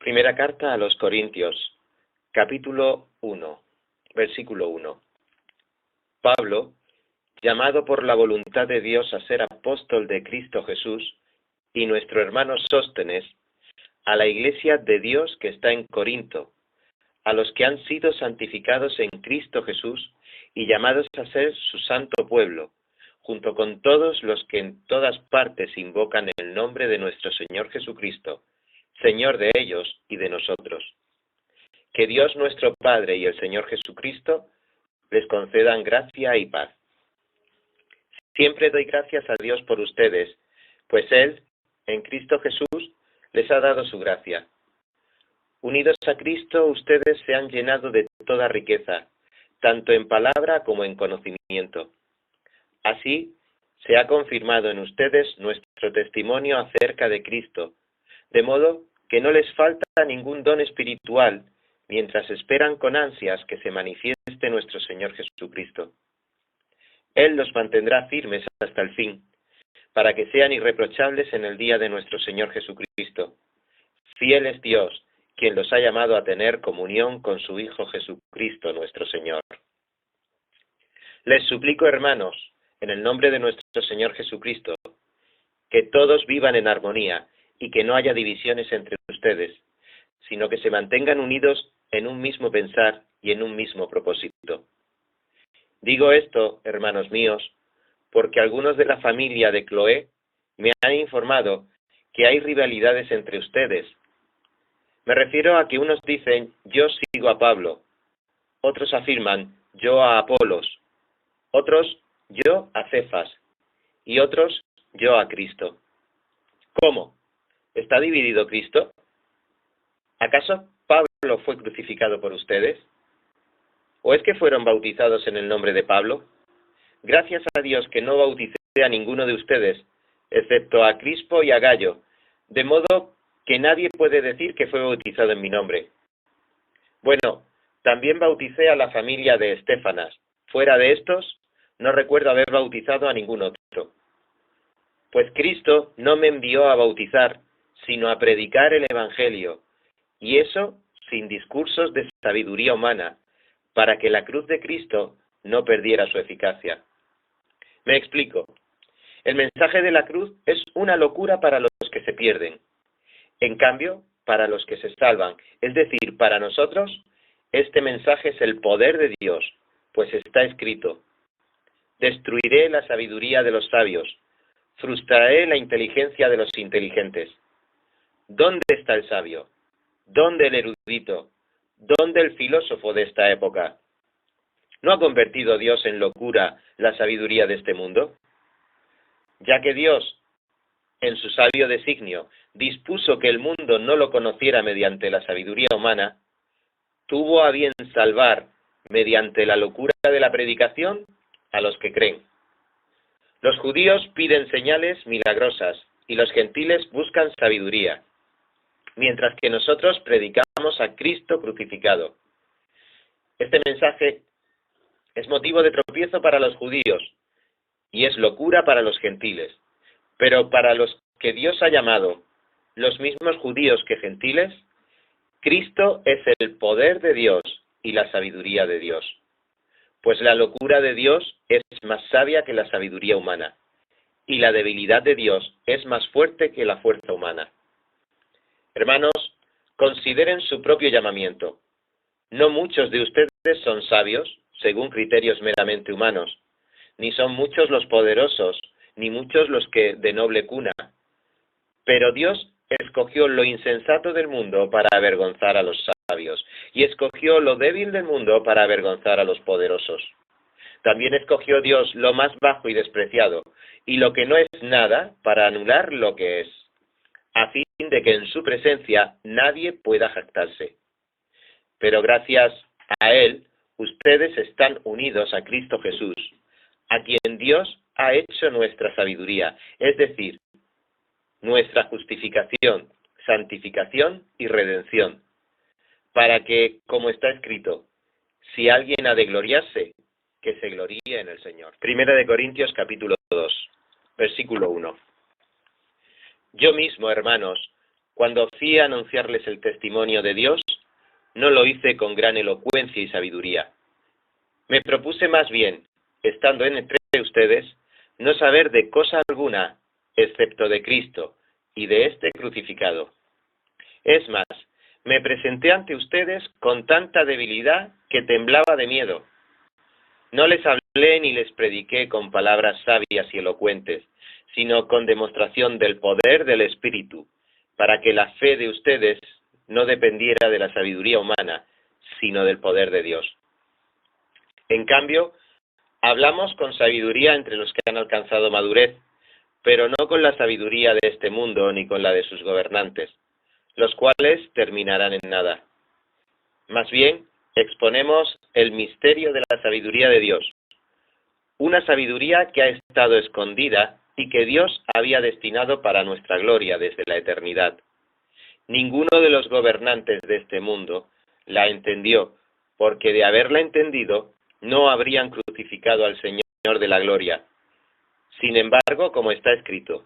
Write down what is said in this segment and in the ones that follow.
Primera carta a los Corintios, capítulo 1, versículo 1. Pablo, llamado por la voluntad de Dios a ser apóstol de Cristo Jesús, y nuestro hermano Sóstenes, a la iglesia de Dios que está en Corinto, a los que han sido santificados en Cristo Jesús y llamados a ser su santo pueblo, junto con todos los que en todas partes invocan el nombre de nuestro Señor Jesucristo, Señor de ellos y de nosotros. Que Dios nuestro Padre y el Señor Jesucristo les concedan gracia y paz. Siempre doy gracias a Dios por ustedes, pues Él, en Cristo Jesús, les ha dado su gracia. Unidos a Cristo, ustedes se han llenado de toda riqueza, tanto en palabra como en conocimiento. Así, se ha confirmado en ustedes nuestro testimonio acerca de Cristo, de modo que no les falta ningún don espiritual, mientras esperan con ansias que se manifieste nuestro Señor Jesucristo. Él los mantendrá firmes hasta el fin, para que sean irreprochables en el día de nuestro Señor Jesucristo. Fiel es Dios, quien los ha llamado a tener comunión con su Hijo Jesucristo nuestro Señor. Les suplico, hermanos, en el nombre de nuestro Señor Jesucristo, que todos vivan en armonía y que no haya divisiones entre ustedes, sino que se mantengan unidos en un mismo pensar y en un mismo propósito. Digo esto, hermanos míos, porque algunos de la familia de Cloé me han informado que hay rivalidades entre ustedes. Me refiero a que unos dicen, yo sigo a Pablo, otros afirman, yo a Apolos, otros, yo a Cefas, y otros, yo a Cristo. ¿Cómo? ¿Está dividido Cristo? ¿Acaso Pablo fue crucificado por ustedes? ¿O es que fueron bautizados en el nombre de Pablo? Gracias a Dios que no bauticé a ninguno de ustedes, excepto a Crispo y a Gayo, de modo que nadie puede decir que fue bautizado en mi nombre. Bueno, también bauticé a la familia de Estéfanas. Fuera de estos, no recuerdo haber bautizado a ningún otro. Pues Cristo no me envió a bautizar, sino a predicar el Evangelio, y eso sin discursos de sabiduría humana, para que la cruz de Cristo no perdiera su eficacia. Me explico. El mensaje de la cruz es una locura para los que se pierden. En cambio, para los que se salvan, es decir, para nosotros, este mensaje es el poder de Dios, pues está escrito: destruiré la sabiduría de los sabios, frustraré la inteligencia de los inteligentes. ¿Dónde está el sabio? ¿Dónde el erudito? ¿Dónde el filósofo de esta época? ¿No ha convertido Dios en locura la sabiduría de este mundo? Ya que Dios, en su sabio designio, dispuso que el mundo no lo conociera mediante la sabiduría humana, tuvo a bien salvar, mediante la locura de la predicación, a los que creen. Los judíos piden señales milagrosas y los gentiles buscan sabiduría, mientras que nosotros predicamos a Cristo crucificado. Este mensaje es motivo de tropiezo para los judíos y es locura para los gentiles, pero para los que Dios ha llamado, los mismos judíos que gentiles, Cristo es el poder de Dios y la sabiduría de Dios. Pues la locura de Dios es más sabia que la sabiduría humana, y la debilidad de Dios es más fuerte que la fuerza humana. Hermanos, consideren su propio llamamiento. No muchos de ustedes son sabios, según criterios meramente humanos, ni son muchos los poderosos, ni muchos los que de noble cuna. Pero Dios escogió lo insensato del mundo para avergonzar a los sabios, y escogió lo débil del mundo para avergonzar a los poderosos. También escogió Dios lo más bajo y despreciado, y lo que no es nada, para anular lo que es, a fin de que en su presencia nadie pueda jactarse. Pero gracias a Él, ustedes están unidos a Cristo Jesús, a quien Dios ha hecho nuestra sabiduría, es decir, nuestra justificación, santificación y redención, para que, como está escrito, si alguien ha de gloriarse, que se gloríe en el Señor. Primera de Corintios capítulo 2, versículo 1. Yo mismo, hermanos, Cuando fui a anunciarles el testimonio de Dios, no lo hice con gran elocuencia y sabiduría. Me propuse más bien, estando entre ustedes, no saber de cosa alguna, excepto de Cristo y de este crucificado. Es más, me presenté ante ustedes con tanta debilidad que temblaba de miedo. No les hablé ni les prediqué con palabras sabias y elocuentes, sino con demostración del poder del Espíritu, para que la fe de ustedes no dependiera de la sabiduría humana, sino del poder de Dios. En cambio, hablamos con sabiduría entre los que han alcanzado madurez, pero no con la sabiduría de este mundo ni con la de sus gobernantes, los cuales terminarán en nada. Más bien, exponemos el misterio de la sabiduría de Dios, una sabiduría que ha estado escondida y que Dios había destinado para nuestra gloria desde la eternidad. Ninguno de los gobernantes de este mundo la entendió, porque de haberla entendido, no habrían crucificado al Señor de la gloria. Sin embargo, como está escrito,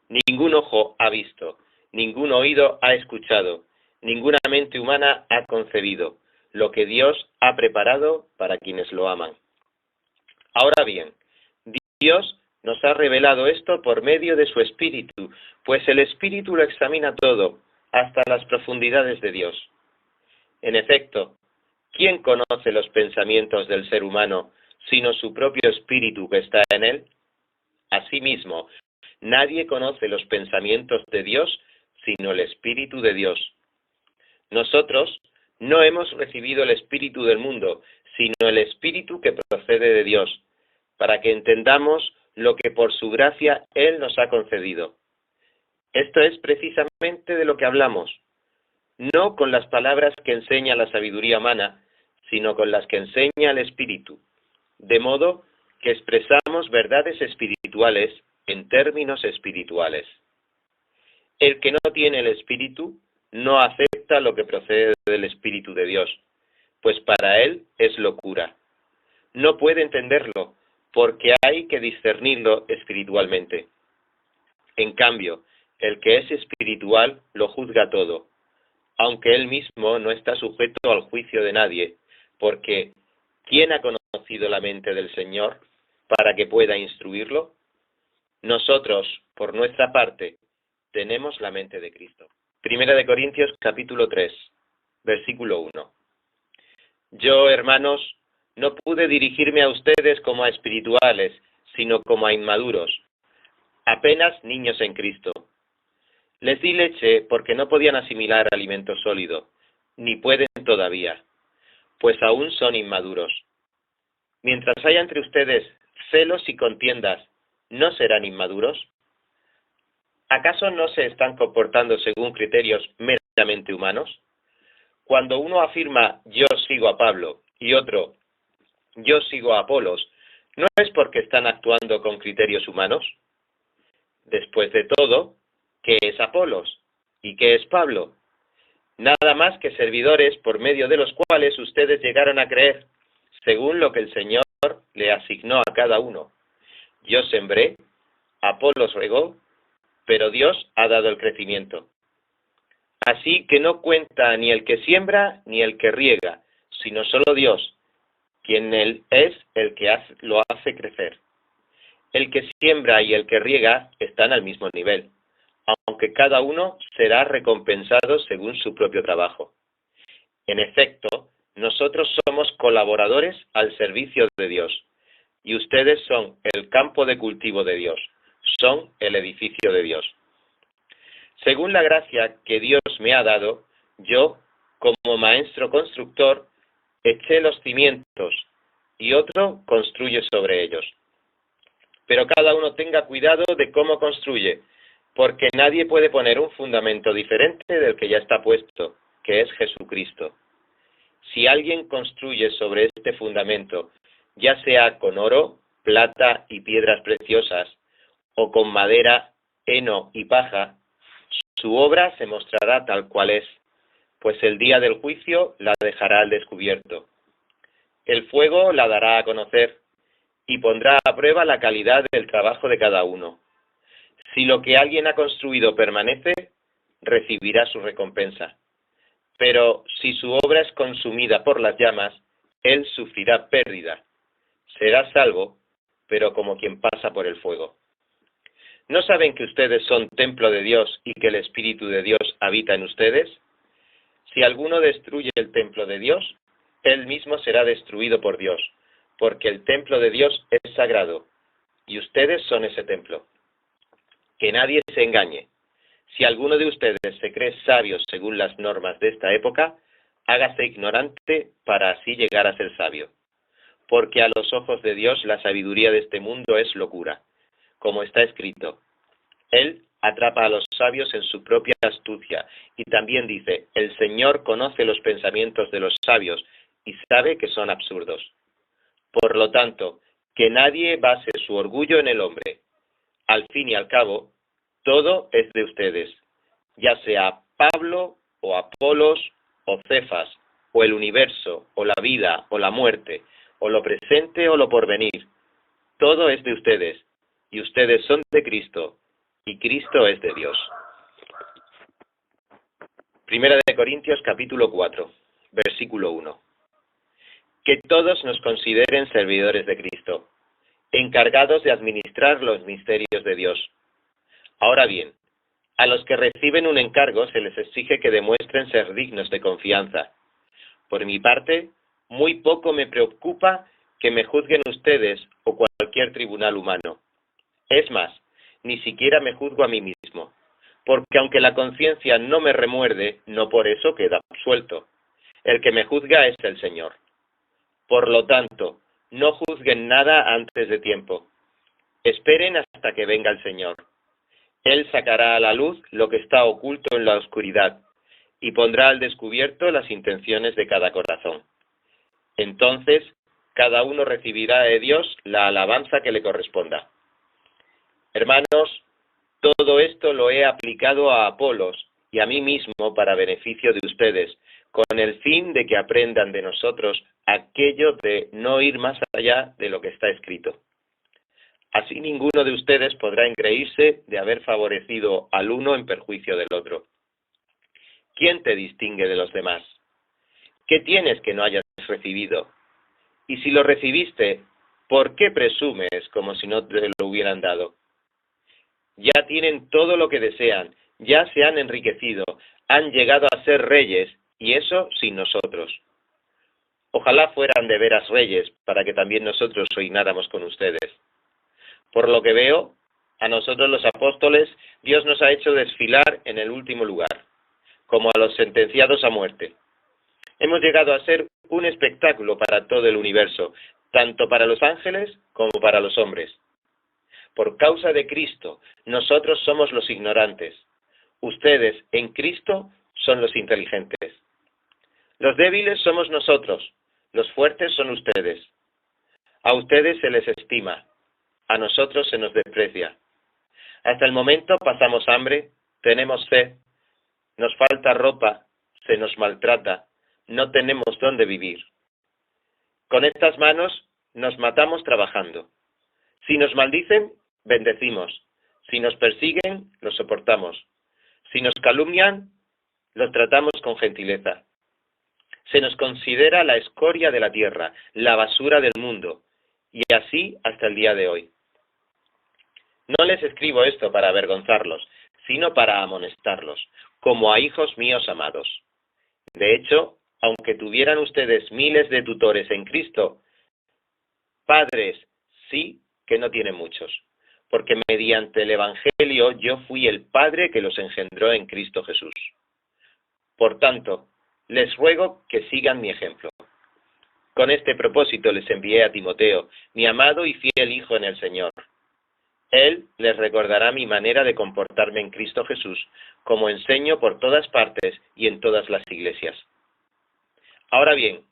ningún ojo ha visto, ningún oído ha escuchado, ninguna mente humana ha concebido lo que Dios ha preparado para quienes lo aman. Ahora bien, Dios nos ha revelado esto por medio de su Espíritu, pues el Espíritu lo examina todo, hasta las profundidades de Dios. En efecto, ¿quién conoce los pensamientos del ser humano, sino su propio Espíritu que está en él? Asimismo, nadie conoce los pensamientos de Dios, sino el Espíritu de Dios. Nosotros no hemos recibido el Espíritu del mundo, sino el Espíritu que procede de Dios, para que entendamos lo que por su gracia Él nos ha concedido. Esto es precisamente de lo que hablamos, no con las palabras que enseña la sabiduría humana, sino con las que enseña el Espíritu, de modo que expresamos verdades espirituales en términos espirituales. El que no tiene el Espíritu no acepta lo que procede del Espíritu de Dios, pues para él es locura. No puede entenderlo, porque hay que discernirlo espiritualmente. En cambio, el que es espiritual lo juzga todo, aunque él mismo no está sujeto al juicio de nadie, porque ¿quién ha conocido la mente del Señor para que pueda instruirlo? Nosotros, por nuestra parte, tenemos la mente de Cristo. Primera de Corintios, capítulo 3, versículo 1. Yo, hermanos, no pude dirigirme a ustedes como a espirituales, sino como a inmaduros, apenas niños en Cristo. Les di leche porque no podían asimilar alimento sólido, ni pueden todavía, pues aún son inmaduros. Mientras haya entre ustedes celos y contiendas, ¿no serán inmaduros? ¿Acaso no se están comportando según criterios meramente humanos? Cuando uno afirma yo sigo a Pablo y otro yo sigo a Apolos, ¿no es porque están actuando con criterios humanos? Después de todo, ¿qué es Apolos? ¿Y qué es Pablo? Nada más que servidores por medio de los cuales ustedes llegaron a creer, según lo que el Señor le asignó a cada uno. Yo sembré, Apolos regó, pero Dios ha dado el crecimiento. Así que no cuenta ni el que siembra ni el que riega, sino solo Dios, quien él es el que lo hace crecer. El que siembra y el que riega están al mismo nivel, aunque cada uno será recompensado según su propio trabajo. En efecto, nosotros somos colaboradores al servicio de Dios, y ustedes son el campo de cultivo de Dios, son el edificio de Dios. Según la gracia que Dios me ha dado, yo, como maestro constructor, eché los cimientos, y otro construye sobre ellos. Pero cada uno tenga cuidado de cómo construye, porque nadie puede poner un fundamento diferente del que ya está puesto, que es Jesucristo. Si alguien construye sobre este fundamento, ya sea con oro, plata y piedras preciosas, o con madera, heno y paja, su obra se mostrará tal cual es, pues el día del juicio la dejará al descubierto. El fuego la dará a conocer y pondrá a prueba la calidad del trabajo de cada uno. Si lo que alguien ha construido permanece, recibirá su recompensa. Pero si su obra es consumida por las llamas, él sufrirá pérdida. Será salvo, pero como quien pasa por el fuego. ¿No saben que ustedes son templo de Dios y que el Espíritu de Dios habita en ustedes? Si alguno destruye el templo de Dios, él mismo será destruido por Dios, porque el templo de Dios es sagrado, y ustedes son ese templo. Que nadie se engañe. Si alguno de ustedes se cree sabio según las normas de esta época, hágase ignorante para así llegar a ser sabio. Porque a los ojos de Dios la sabiduría de este mundo es locura, como está escrito. Él atrapa a los sabios en su propia astucia, y también dice, el Señor conoce los pensamientos de los sabios y sabe que son absurdos. Por lo tanto, que nadie base su orgullo en el hombre. Al fin y al cabo, todo es de ustedes, ya sea Pablo o Apolos o Cefas, o el universo, o la vida, o la muerte, o lo presente o lo porvenir. Todo es de ustedes, y ustedes son de Cristo, y Cristo es de Dios. Primera de Corintios capítulo 4, versículo 1. Que todos nos consideren servidores de Cristo, encargados de administrar los misterios de Dios. Ahora bien, a los que reciben un encargo se les exige que demuestren ser dignos de confianza. Por mi parte, muy poco me preocupa que me juzguen ustedes o cualquier tribunal humano. Es más, ni siquiera me juzgo a mí mismo, porque aunque la conciencia no me remuerde, no por eso queda absuelto. El que me juzga es el Señor. Por lo tanto, no juzguen nada antes de tiempo. Esperen hasta que venga el Señor. Él sacará a la luz lo que está oculto en la oscuridad y pondrá al descubierto las intenciones de cada corazón. Entonces, cada uno recibirá de Dios la alabanza que le corresponda. Hermanos, todo esto lo he aplicado a Apolos y a mí mismo para beneficio de ustedes, con el fin de que aprendan de nosotros aquello de no ir más allá de lo que está escrito. Así ninguno de ustedes podrá engreírse de haber favorecido al uno en perjuicio del otro. ¿Quién te distingue de los demás? ¿Qué tienes que no hayas recibido? Y si lo recibiste, ¿por qué presumes como si no te lo hubieran dado? Ya tienen todo lo que desean, ya se han enriquecido, han llegado a ser reyes, y eso sin nosotros. Ojalá fueran de veras reyes, para que también nosotros reináramos con ustedes. Por lo que veo, a nosotros los apóstoles, Dios nos ha hecho desfilar en el último lugar, como a los sentenciados a muerte. Hemos llegado a ser un espectáculo para todo el universo, tanto para los ángeles como para los hombres. Por causa de Cristo, nosotros somos los ignorantes. Ustedes, en Cristo, son los inteligentes. Los débiles somos nosotros, los fuertes son ustedes. A ustedes se les estima, a nosotros se nos desprecia. Hasta el momento pasamos hambre, tenemos sed, nos falta ropa, se nos maltrata, no tenemos dónde vivir. Con estas manos nos matamos trabajando. Si nos maldicen, bendecimos. Si nos persiguen, los soportamos. Si nos calumnian, los tratamos con gentileza. Se nos considera la escoria de la tierra, la basura del mundo, y así hasta el día de hoy. No les escribo esto para avergonzarlos, sino para amonestarlos, como a hijos míos amados. De hecho, aunque tuvieran ustedes miles de tutores en Cristo, padres sí que no tienen muchos, porque mediante el Evangelio yo fui el padre que los engendró en Cristo Jesús. Por tanto, les ruego que sigan mi ejemplo. Con este propósito les envié a Timoteo, mi amado y fiel hijo en el Señor. Él les recordará mi manera de comportarme en Cristo Jesús, como enseño por todas partes y en todas las iglesias. Ahora bien,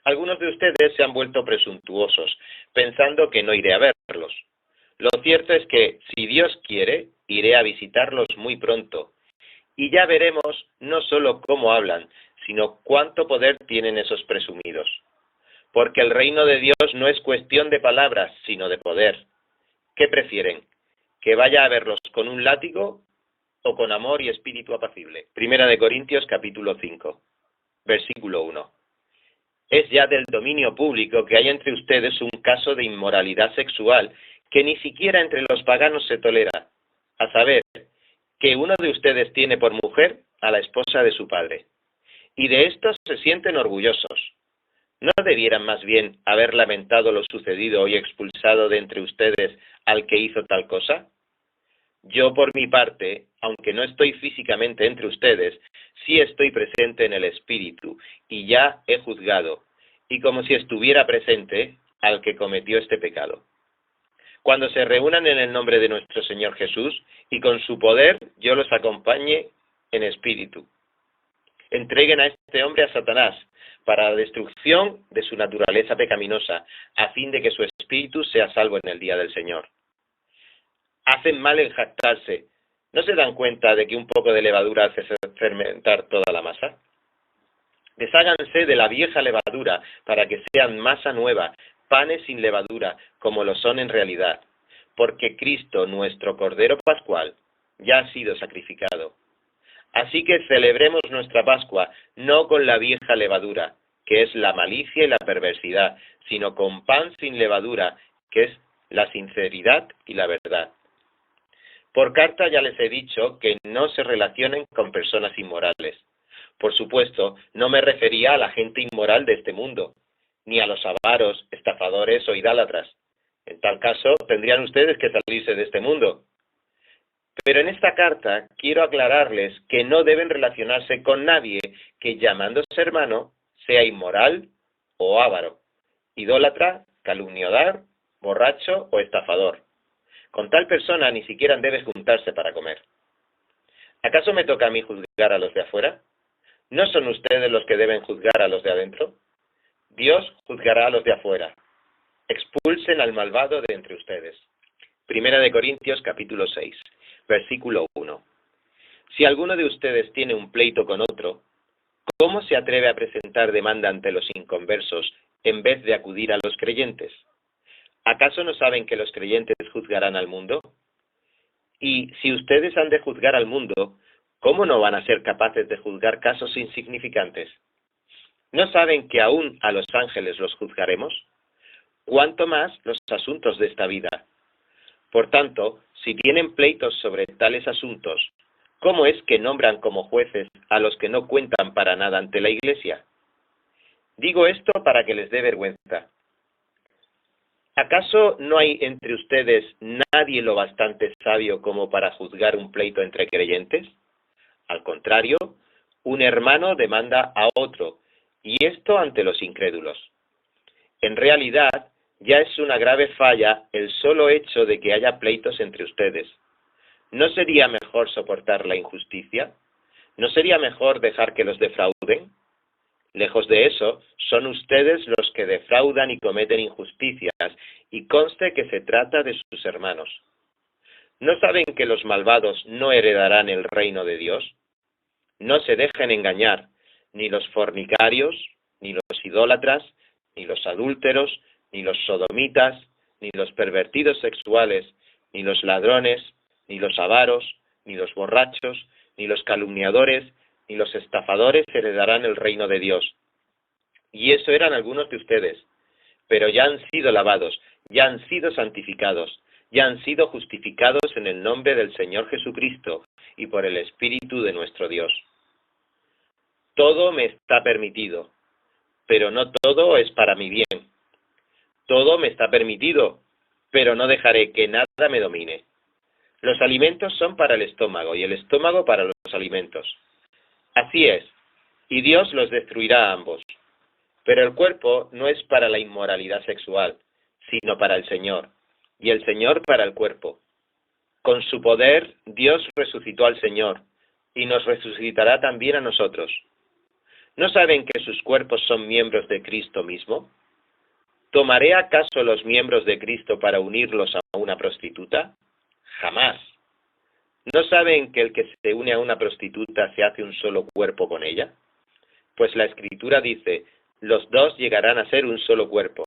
algunos de ustedes se han vuelto presuntuosos, pensando que no iré a verlos. Lo cierto es que, si Dios quiere, iré a visitarlos muy pronto, y ya veremos no solo cómo hablan, sino cuánto poder tienen esos presumidos. Porque el reino de Dios no es cuestión de palabras, sino de poder. ¿Qué prefieren? ¿Que vaya a verlos con un látigo o con amor y espíritu apacible. Primera de Corintios capítulo 5, versículo 1. Es ya del dominio público que hay entre ustedes un caso de inmoralidad sexual que ni siquiera entre los paganos se tolera, a saber, que uno de ustedes tiene por mujer a la esposa de su padre. Y de esto se sienten orgullosos. ¿No debieran más bien haber lamentado lo sucedido y expulsado de entre ustedes al que hizo tal cosa? Yo, por mi parte, aunque no estoy físicamente entre ustedes, sí estoy presente en el espíritu, y ya he juzgado, y como si estuviera presente, al que cometió este pecado. Cuando se reúnan en el nombre de nuestro Señor Jesús, y con su poder yo los acompañe en espíritu. Entreguen a este hombre a Satanás, para la destrucción de su naturaleza pecaminosa, a fin de que su espíritu sea salvo en el día del Señor. Hacen mal en jactarse. ¿No se dan cuenta de que un poco de levadura hace fermentar toda la masa? Desháganse de la vieja levadura para que sean masa nueva, panes sin levadura, como lo son en realidad, porque Cristo, nuestro Cordero Pascual, ya ha sido sacrificado. Así que celebremos nuestra Pascua no con la vieja levadura, que es la malicia y la perversidad, sino con pan sin levadura, que es la sinceridad y la verdad. Por carta ya les he dicho que no se relacionen con personas inmorales. Por supuesto, no me refería a la gente inmoral de este mundo, ni a los avaros, estafadores o idólatras. En tal caso, tendrían ustedes que salirse de este mundo. Pero en esta carta quiero aclararles que no deben relacionarse con nadie que, llamándose hermano, sea inmoral o avaro, idólatra, calumniador, borracho o estafador. Con tal persona ni siquiera debe juntarse para comer. ¿Acaso me toca a mí juzgar a los de afuera? ¿No son ustedes los que deben juzgar a los de adentro? Dios juzgará a los de afuera. Expulsen al malvado de entre ustedes. Primera de Corintios capítulo 6, versículo 1. Si alguno de ustedes tiene un pleito con otro, ¿cómo se atreve a presentar demanda ante los inconversos en vez de acudir a los creyentes? ¿Acaso no saben que los creyentes juzgarán al mundo? Y si ustedes han de juzgar al mundo, ¿cómo no van a ser capaces de juzgar casos insignificantes? ¿No saben que aún a los ángeles los juzgaremos? ¿Cuánto más los asuntos de esta vida? Por tanto, si tienen pleitos sobre tales asuntos, ¿cómo es que nombran como jueces a los que no cuentan para nada ante la Iglesia? Digo esto para que les dé vergüenza. ¿Acaso no hay entre ustedes nadie lo bastante sabio como para juzgar un pleito entre creyentes? Al contrario, un hermano demanda a otro, y esto ante los incrédulos. En realidad, ya es una grave falla el solo hecho de que haya pleitos entre ustedes. ¿No sería mejor soportar la injusticia? ¿No sería mejor dejar que los defrauden? Lejos de eso, son ustedes los que defraudan y cometen injusticias, y conste que se trata de sus hermanos. ¿No saben que los malvados no heredarán el reino de Dios? No se dejen engañar, ni los fornicarios, ni los idólatras, ni los adúlteros, ni los sodomitas, ni los pervertidos sexuales, ni los ladrones, ni los avaros, ni los borrachos, ni los calumniadores, ni los estafadores heredarán el reino de Dios. Y eso eran algunos de ustedes, pero ya han sido lavados, ya han sido santificados, ya han sido justificados en el nombre del Señor Jesucristo y por el Espíritu de nuestro Dios. Todo me está permitido, pero no todo es para mi bien. Todo me está permitido, pero no dejaré que nada me domine. Los alimentos son para el estómago y el estómago para los alimentos. Así es, y Dios los destruirá a ambos. Pero el cuerpo no es para la inmoralidad sexual, sino para el Señor, y el Señor para el cuerpo. Con su poder, Dios resucitó al Señor, y nos resucitará también a nosotros. ¿No saben que sus cuerpos son miembros de Cristo mismo? ¿Tomaré acaso los miembros de Cristo para unirlos a una prostituta? Jamás. ¿No saben que el que se une a una prostituta se hace un solo cuerpo con ella? Pues la Escritura dice, los dos llegarán a ser un solo cuerpo,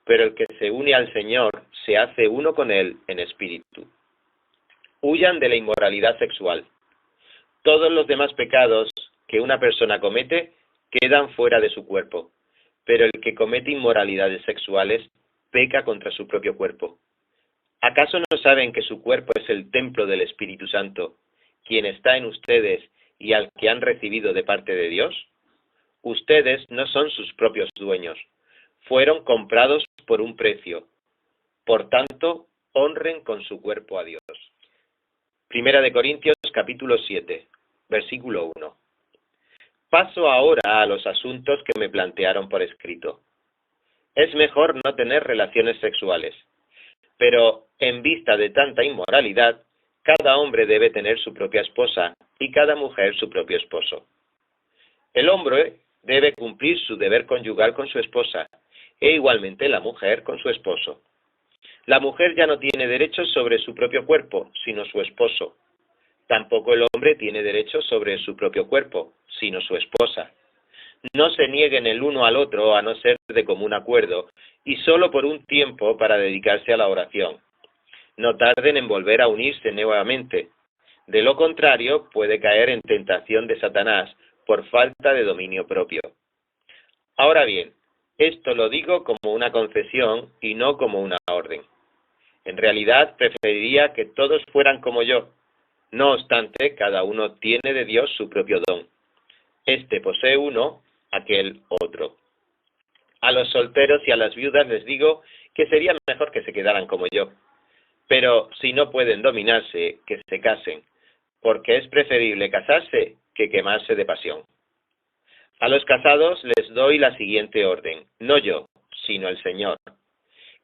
pero el que se une al Señor se hace uno con Él en espíritu. Huyan de la inmoralidad sexual. Todos los demás pecados que una persona comete quedan fuera de su cuerpo, pero el que comete inmoralidades sexuales peca contra su propio cuerpo. ¿Acaso no saben que su cuerpo es el templo del Espíritu Santo, quien está en ustedes y al que han recibido de parte de Dios? Ustedes no son sus propios dueños, fueron comprados por un precio. Por tanto, honren con su cuerpo a Dios. Primera de Corintios capítulo 7, versículo 1. Paso ahora a los asuntos que me plantearon por escrito. Es mejor no tener relaciones sexuales, pero en vista de tanta inmoralidad, cada hombre debe tener su propia esposa y cada mujer su propio esposo. El hombre debe cumplir su deber conyugal con su esposa, e igualmente la mujer con su esposo. La mujer ya no tiene derechos sobre su propio cuerpo, sino su esposo. Tampoco el hombre tiene derechos sobre su propio cuerpo, sino su esposa. No se nieguen el uno al otro a no ser de común acuerdo, y solo por un tiempo para dedicarse a la oración. No tarden en volver a unirse nuevamente. De lo contrario, puede caer en tentación de Satanás por falta de dominio propio. Ahora bien, esto lo digo como una concesión y no como una orden. En realidad, preferiría que todos fueran como yo. No obstante, cada uno tiene de Dios su propio don. Este posee uno, aquel otro. A los solteros y a las viudas les digo que sería mejor que se quedaran como yo. Pero si no pueden dominarse, que se casen, porque es preferible casarse que quemarse de pasión. A los casados les doy la siguiente orden, no yo, sino el Señor.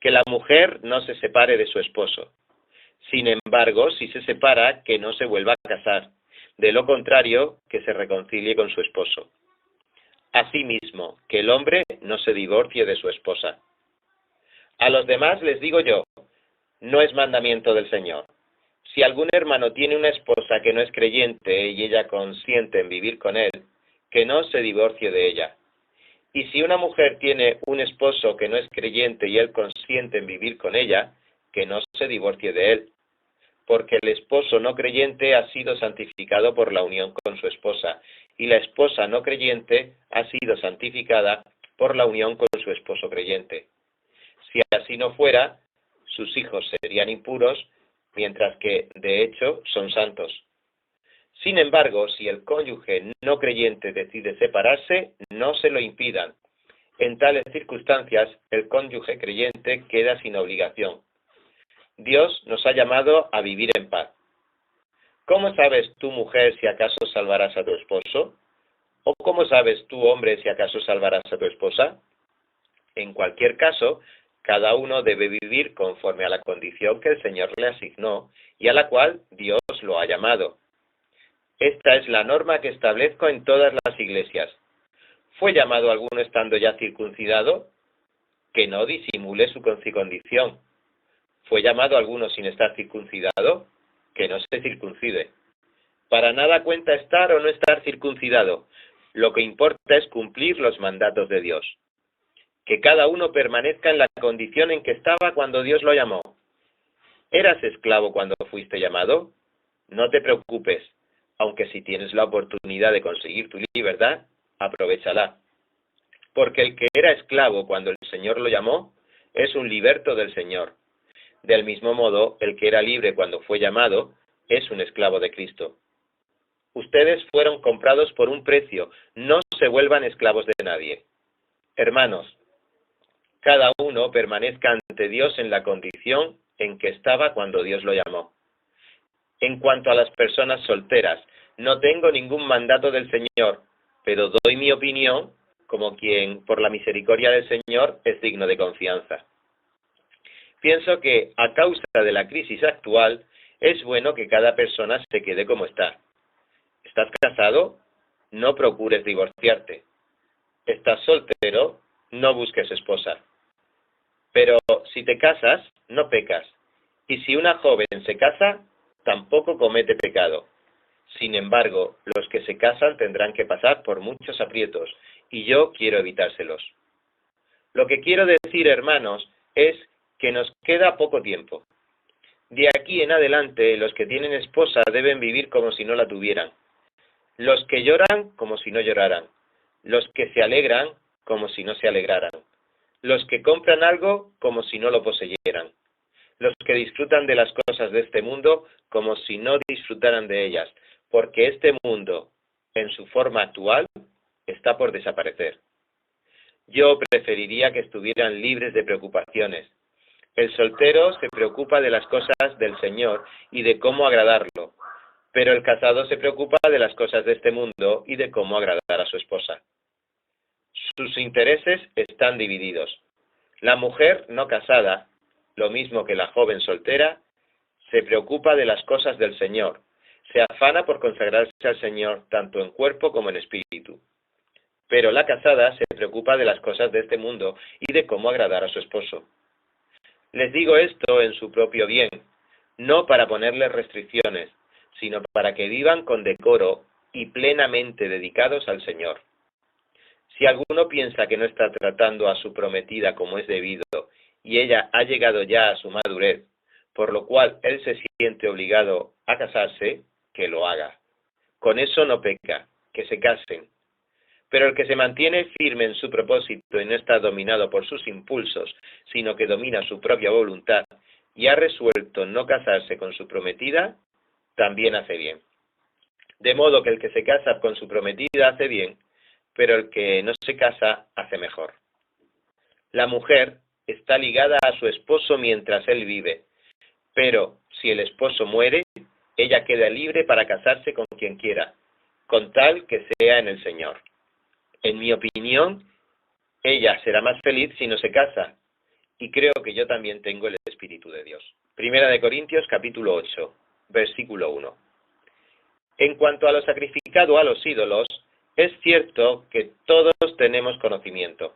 Que la mujer no se separe de su esposo. Sin embargo, si se separa, que no se vuelva a casar. De lo contrario, que se reconcilie con su esposo. Asimismo, que el hombre no se divorcie de su esposa. A los demás les digo yo, no es mandamiento del Señor. Si algún hermano tiene una esposa que no es creyente y ella consiente en vivir con él, que no se divorcie de ella. Y si una mujer tiene un esposo que no es creyente y él consiente en vivir con ella, que no se divorcie de él. Porque el esposo no creyente ha sido santificado por la unión con su esposa, y la esposa no creyente ha sido santificada por la unión con su esposo creyente. Si así no fuera, sus hijos serían impuros, mientras que, de hecho, son santos. Sin embargo, si el cónyuge no creyente decide separarse, no se lo impidan. En tales circunstancias, el cónyuge creyente queda sin obligación. Dios nos ha llamado a vivir en paz. ¿Cómo sabes tú, mujer, si acaso salvarás a tu esposo? ¿O cómo sabes tú, hombre, si acaso salvarás a tu esposa? En cualquier caso, cada uno debe vivir conforme a la condición que el Señor le asignó y a la cual Dios lo ha llamado. Esta es la norma que establezco en todas las iglesias. ¿Fue llamado alguno estando ya circuncidado? Que no disimule su condición. ¿Fue llamado alguno sin estar circuncidado? Que no se circuncide. Para nada cuenta estar o no estar circuncidado. Lo que importa es cumplir los mandatos de Dios. Que cada uno permanezca en la condición en que estaba cuando Dios lo llamó. ¿Eras esclavo cuando fuiste llamado? No te preocupes, aunque si tienes la oportunidad de conseguir tu libertad, aprovéchala. Porque el que era esclavo cuando el Señor lo llamó, es un liberto del Señor. Del mismo modo, el que era libre cuando fue llamado, es un esclavo de Cristo. Ustedes fueron comprados por un precio, no se vuelvan esclavos de nadie. Hermanos, cada uno permanezca ante Dios en la condición en que estaba cuando Dios lo llamó. En cuanto a las personas solteras, no tengo ningún mandato del Señor, pero doy mi opinión como quien, por la misericordia del Señor, es digno de confianza. Pienso que, a causa de la crisis actual, es bueno que cada persona se quede como está. ¿Estás casado? No procures divorciarte. ¿Estás soltero? No busques esposa. Pero si te casas, no pecas. Y si una joven se casa, tampoco comete pecado. Sin embargo, los que se casan tendrán que pasar por muchos aprietos, y yo quiero evitárselos. Lo que quiero decir, hermanos, es que nos queda poco tiempo. De aquí en adelante, los que tienen esposa deben vivir como si no la tuvieran. los que lloran como si no lloraran, los que se alegran como si no se alegraran, los que compran algo como si no lo poseyeran, los que disfrutan de las cosas de este mundo como si no disfrutaran de ellas, porque este mundo, en su forma actual, está por desaparecer. Yo preferiría que estuvieran libres de preocupaciones. El soltero se preocupa de las cosas del Señor y de cómo agradarlo, pero el casado se preocupa de las cosas de este mundo y de cómo agradar a su esposa. Sus intereses están divididos. La mujer no casada, lo mismo que la joven soltera, se preocupa de las cosas del Señor, se afana por consagrarse al Señor tanto en cuerpo como en espíritu. Pero la casada se preocupa de las cosas de este mundo y de cómo agradar a su esposo. Les digo esto en su propio bien, no para ponerles restricciones, sino para que vivan con decoro y plenamente dedicados al Señor. Si alguno piensa que no está tratando a su prometida como es debido, y ella ha llegado ya a su madurez, por lo cual él se siente obligado a casarse, que lo haga. Con eso no peca, que se casen. Pero el que se mantiene firme en su propósito y no está dominado por sus impulsos, sino que domina su propia voluntad, y ha resuelto no casarse con su prometida, también hace bien. De modo que el que se casa con su prometida hace bien, pero el que no se casa hace mejor. La mujer está ligada a su esposo mientras él vive, pero si el esposo muere, ella queda libre para casarse con quien quiera, con tal que sea en el Señor. En mi opinión, ella será más feliz si no se casa, y creo que yo también tengo el Espíritu de Dios. Primera de Corintios, capítulo 8, versículo 1. En cuanto a lo sacrificado a los ídolos, es cierto que todos tenemos conocimiento.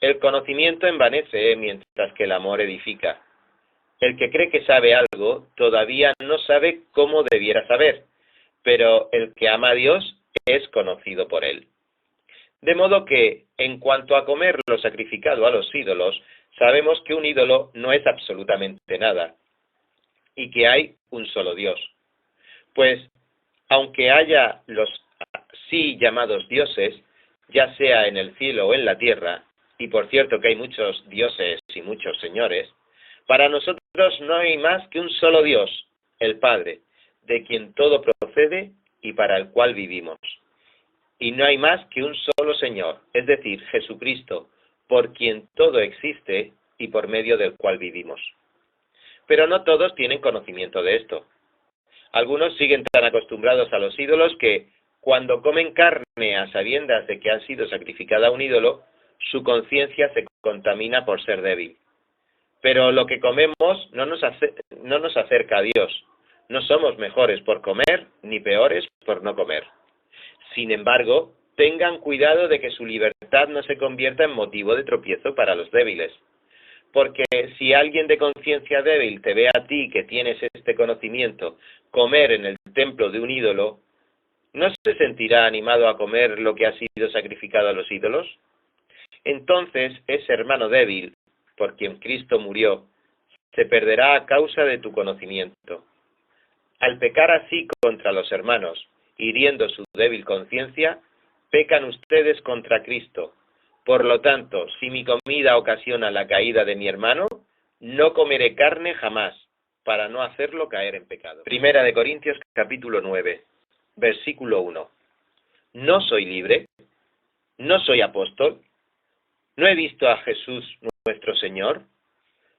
El conocimiento envanece mientras que el amor edifica. El que cree que sabe algo todavía no sabe cómo debiera saber, pero el que ama a Dios es conocido por él. De modo que, en cuanto a comer lo sacrificado a los ídolos, sabemos que un ídolo no es absolutamente nada, y que hay un solo Dios. Pues, aunque haya los así llamados dioses, ya sea en el cielo o en la tierra, y por cierto que hay muchos dioses y muchos señores, para nosotros no hay más que un solo Dios, el Padre, de quien todo procede y para el cual vivimos. Y no hay más que un solo Señor, es decir, Jesucristo, por quien todo existe y por medio del cual vivimos. Pero no todos tienen conocimiento de esto. Algunos siguen tan acostumbrados a los ídolos que, cuando comen carne a sabiendas de que ha sido sacrificada a un ídolo, su conciencia se contamina por ser débil. Pero lo que comemos no nos acerca a Dios. No somos mejores por comer, ni peores por no comer. Sin embargo, tengan cuidado de que su libertad no se convierta en motivo de tropiezo para los débiles. Porque si alguien de conciencia débil te ve a ti que tienes este conocimiento comer en el templo de un ídolo, ¿no se sentirá animado a comer lo que ha sido sacrificado a los ídolos? Entonces ese hermano débil, por quien Cristo murió, se perderá a causa de tu conocimiento. Al pecar así contra los hermanos, hiriendo su débil conciencia, pecan ustedes contra Cristo. Por lo tanto, si mi comida ocasiona la caída de mi hermano, no comeré carne jamás, para no hacerlo caer en pecado. Primera de Corintios, capítulo 9, versículo 1. ¿No soy libre? ¿No soy apóstol? ¿No he visto a Jesús nuestro Señor?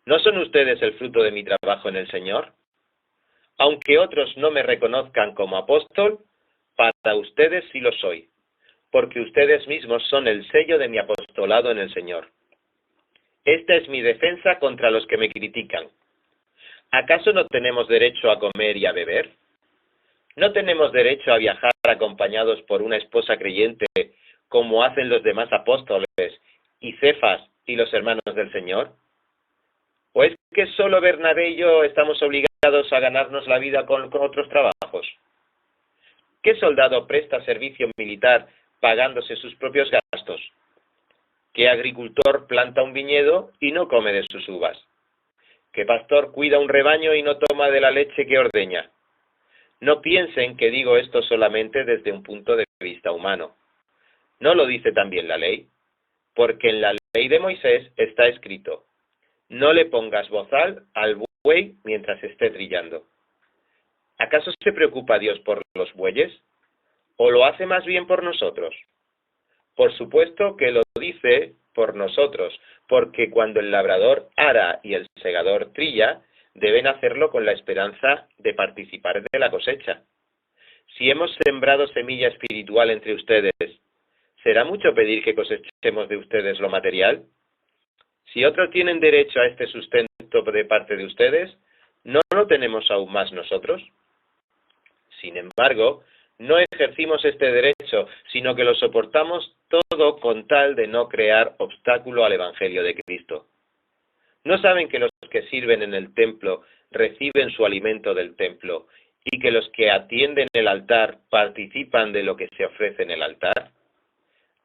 ¿No son ustedes el fruto de mi trabajo en el Señor? Aunque otros no me reconozcan como apóstol, para ustedes sí lo soy, porque ustedes mismos son el sello de mi apostolado en el Señor. Esta es mi defensa contra los que me critican. ¿Acaso no tenemos derecho a comer y a beber? ¿No tenemos derecho a viajar acompañados por una esposa creyente, como hacen los demás apóstoles, y Cefas y los hermanos del Señor? ¿O es que solo Bernabé y yo estamos obligados a ganarnos la vida con otros trabajos? ¿Qué soldado presta servicio militar pagándose sus propios gastos? ¿Qué agricultor planta un viñedo y no come de sus uvas? ¿Qué pastor cuida un rebaño y no toma de la leche que ordeña? No piensen que digo esto solamente desde un punto de vista humano. ¿No lo dice también la ley? Porque en la ley de Moisés está escrito: no le pongas bozal al buey mientras esté trillando. ¿Acaso se preocupa Dios por los bueyes? ¿O lo hace más bien por nosotros? Por supuesto que lo dice por nosotros, porque cuando el labrador ara y el segador trilla, deben hacerlo con la esperanza de participar de la cosecha. Si hemos sembrado semilla espiritual entre ustedes, ¿será mucho pedir que cosechemos de ustedes lo material? Si otros tienen derecho a este sustento de parte de ustedes, ¿no lo tenemos aún más nosotros? Sin embargo, no ejercimos este derecho, sino que lo soportamos todo con tal de no crear obstáculo al Evangelio de Cristo. ¿No saben que los que sirven en el templo reciben su alimento del templo y que los que atienden el altar participan de lo que se ofrece en el altar?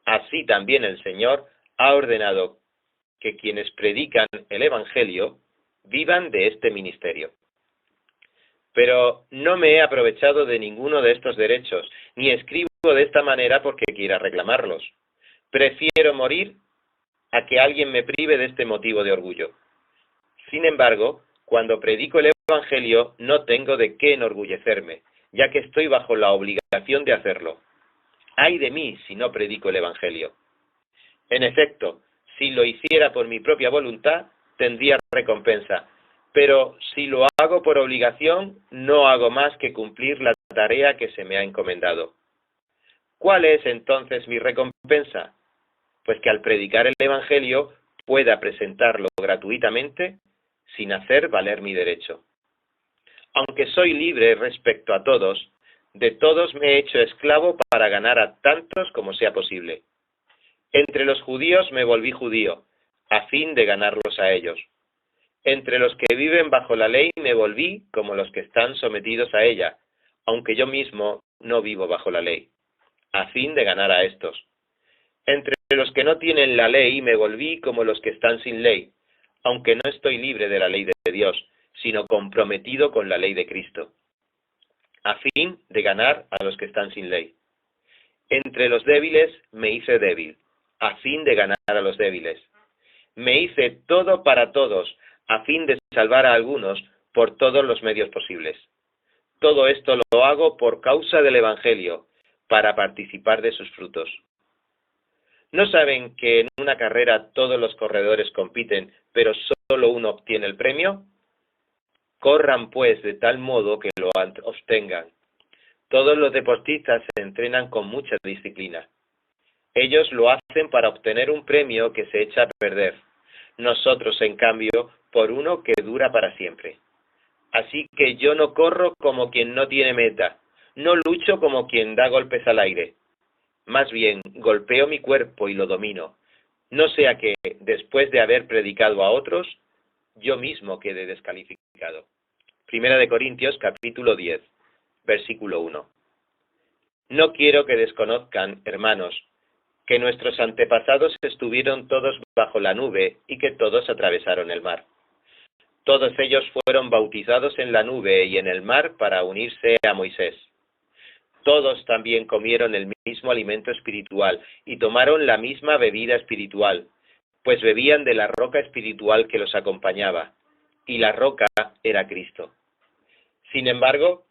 Así también el Señor ha ordenado que quienes predican el Evangelio vivan de este ministerio. Pero no me he aprovechado de ninguno de estos derechos, ni escribo de esta manera porque quiera reclamarlos. Prefiero morir a que alguien me prive de este motivo de orgullo. Sin embargo, cuando predico el Evangelio no tengo de qué enorgullecerme, ya que estoy bajo la obligación de hacerlo. ¡Ay de mí si no predico el Evangelio! En efecto, si lo hiciera por mi propia voluntad, tendría recompensa. Pero si lo hago por obligación, no hago más que cumplir la tarea que se me ha encomendado. ¿Cuál es entonces mi recompensa? Pues que al predicar el Evangelio pueda presentarlo gratuitamente sin hacer valer mi derecho. Aunque soy libre respecto a todos, de todos me he hecho esclavo para ganar a tantos como sea posible. Entre los judíos me volví judío, a fin de ganarlos a ellos. Entre los que viven bajo la ley me volví como los que están sometidos a ella, aunque yo mismo no vivo bajo la ley, a fin de ganar a estos. Entre los que no tienen la ley me volví como los que están sin ley, aunque no estoy libre de la ley de Dios, sino comprometido con la ley de Cristo, a fin de ganar a los que están sin ley. Entre los débiles me hice débil, a fin de ganar a los débiles. Me hice todo para todos, a fin de salvar a algunos por todos los medios posibles. Todo esto lo hago por causa del Evangelio, para participar de sus frutos. ¿No saben que en una carrera todos los corredores compiten, pero solo uno obtiene el premio? Corran pues de tal modo que lo obtengan. Todos los deportistas se entrenan con mucha disciplina. Ellos lo hacen para obtener un premio que se echa a perder. Nosotros, en cambio, por uno que dura para siempre. Así que yo no corro como quien no tiene meta, no lucho como quien da golpes al aire. Más bien, golpeo mi cuerpo y lo domino, no sea que, después de haber predicado a otros, yo mismo quede descalificado. Primera de Corintios, capítulo 10, versículo 1. No quiero que desconozcan, hermanos, que nuestros antepasados estuvieron todos bajo la nube y que todos atravesaron el mar. Todos ellos fueron bautizados en la nube y en el mar para unirse a Moisés. Todos también comieron el mismo alimento espiritual y tomaron la misma bebida espiritual, pues bebían de la roca espiritual que los acompañaba, y la roca era Cristo. Sin embargo,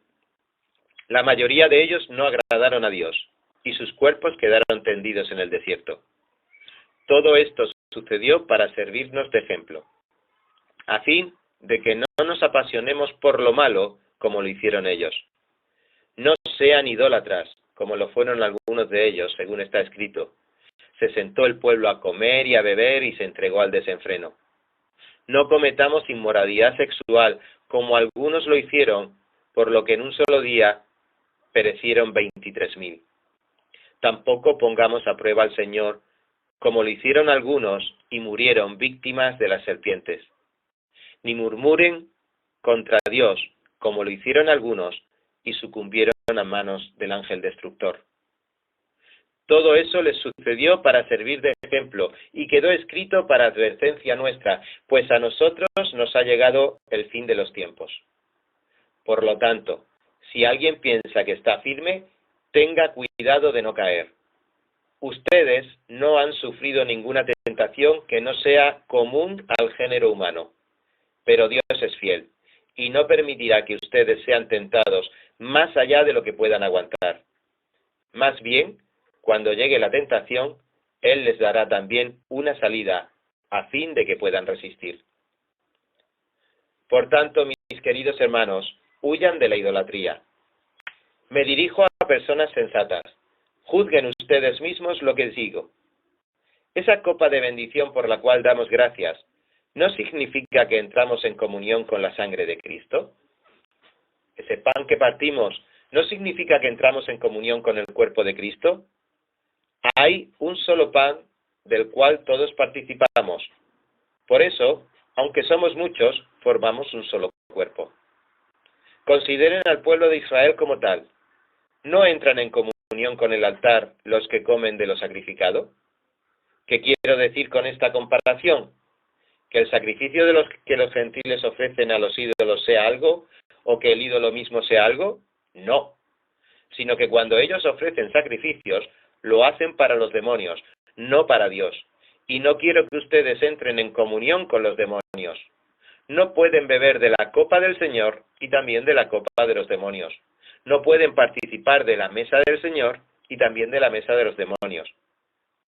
la mayoría de ellos no agradaron a Dios, y sus cuerpos quedaron tendidos en el desierto. Todo esto sucedió para servirnos de ejemplo, a fin de que no nos apasionemos por lo malo como lo hicieron ellos. No sean idólatras, como lo fueron algunos de ellos, según está escrito. Se sentó el pueblo a comer y a beber y se entregó al desenfreno. No cometamos inmoralidad sexual, como algunos lo hicieron, por lo que en un solo día perecieron 23.000. Tampoco pongamos a prueba al Señor, como lo hicieron algunos y murieron víctimas de las serpientes. Ni murmuren contra Dios, como lo hicieron algunos, y sucumbieron a manos del ángel destructor. Todo eso les sucedió para servir de ejemplo, y quedó escrito para advertencia nuestra, pues a nosotros nos ha llegado el fin de los tiempos. Por lo tanto, Si alguien piensa que está firme, tenga cuidado de no caer. Ustedes no han sufrido ninguna tentación que no sea común al género humano, pero Dios es fiel y no permitirá que ustedes sean tentados más allá de lo que puedan aguantar. Más bien, cuando llegue la tentación, Él les dará también una salida a fin de que puedan resistir. Por tanto, mis queridos hermanos, huyan de la idolatría. Me dirijo a personas sensatas. Juzguen ustedes mismos lo que digo. Esa copa de bendición por la cual damos gracias, ¿no significa que entramos en comunión con la sangre de Cristo? Ese pan que partimos, ¿no significa que entramos en comunión con el cuerpo de Cristo? Hay un solo pan del cual todos participamos. Por eso, aunque somos muchos, formamos un solo cuerpo. Consideren al pueblo de Israel como tal. ¿No entran en comunión con el altar los que comen de lo sacrificado? ¿Qué quiero decir con esta comparación? ¿Que el sacrificio de los que los gentiles ofrecen a los ídolos sea algo, o que el ídolo mismo sea algo? No, sino que cuando ellos ofrecen sacrificios, lo hacen para los demonios, no para Dios. Y no quiero que ustedes entren en comunión con los demonios. No pueden beber de la copa del Señor y también de la copa de los demonios. No pueden participar de la mesa del Señor y también de la mesa de los demonios.